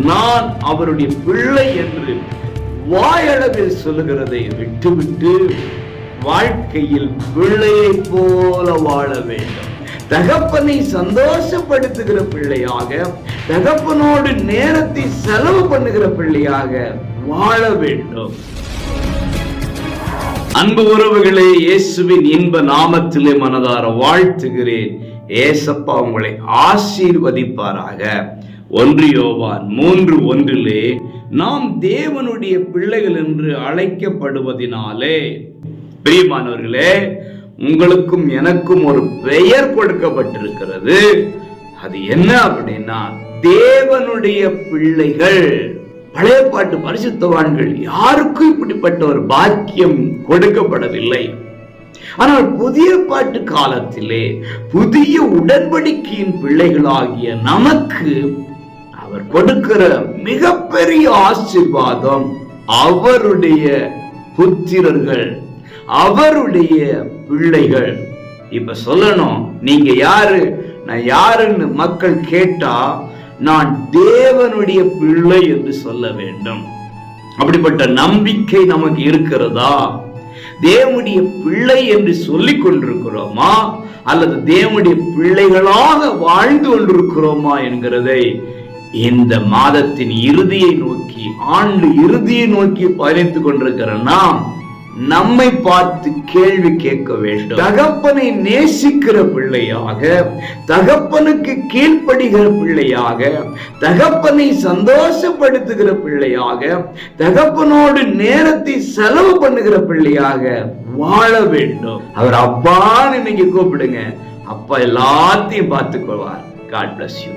நான் அவருடைய பிள்ளை என்று வாயளவில் சொல்லுகிறதை விட்டுவிட்டு வாழ்க்கையில் பிள்ளையை போல வாழ வேண்டும். தகப்பனை சந்தோஷப்படுத்துகிற பிள்ளையாக, தகப்பனோடு நேரத்தை செலவு பண்ணுகிற பிள்ளையாக வாழ வேண்டும். அன்பு உறவுகளே, இயேசுவின் இன்ப நாமத்திலே மனதார வாழ்த்துகிறேன். ஏசப்பா உங்களை ஆசீர்வதிப்பாராக. 1 யோவான் 3:1 நாம் தேவனுடைய பிள்ளைகள் என்று அழைக்கப்படுவதினாலே, பிரியமானவர்களே, உங்களுக்கும் எனக்கும் ஒரு பெயர் கொடுக்கப்பட்டிருக்கிறது. அது என்ன அப்படின்னா தேவனுடைய பிள்ளைகள். பழைய பாட்டு பரிசுத்தவான்கள் யாருக்கும் இப்படிப்பட்ட ஒரு பாக்கியம் கொடுக்கப்படவில்லை. ஆனால் புதிய பாட்டு காலத்திலே புதிய உடன்படிக்கையின் பிள்ளைகளாகிய நமக்கு அவர் கொடுக்கிற மிகப்பெரிய ஆசீர்வாதம் அவருடைய புத்திரர்கள், அவருடைய பிள்ளைகள். இப்ப சொல்லணும், நீங்க யாரு, நான் யாருன்னு மக்கள் கேட்டா நான் தேவனுடைய பிள்ளை என்று சொல்ல வேண்டும். அப்படிப்பட்ட நம்பிக்கை நமக்கு இருக்கிறதா? தேவனுடைய பிள்ளை என்று சொல்லிக் கொண்டிருக்கிறோமா அல்லது தேவனுடைய பிள்ளைகளாக வாழ்ந்து கொண்டிருக்கிறோமா என்கிறதை இந்த மாதத்தின் இறுதியை நோக்கி, ஆண்டு இறுதியை நோக்கி பயணித்துக் கொண்டிருக்கிற நாம் நம்மை பார்த்து கேள்வி கேட்க வேண்டும். தகப்பனை நேசிக்கிற பிள்ளையாக, தகப்பனுக்கு கீழ்ப்படுகிற பிள்ளையாக, தகப்பனை சந்தோஷப்படுத்துகிற பிள்ளையாக, தகப்பனோடு நேரத்தை செலவு பண்ணுகிற பிள்ளையாக வாழ வேண்டும். அவர் அப்பான்னு நீங்க கூப்பிடுங்க, அப்பா எல்லாத்தையும் பார்த்துக் கொள்வார். God bless you.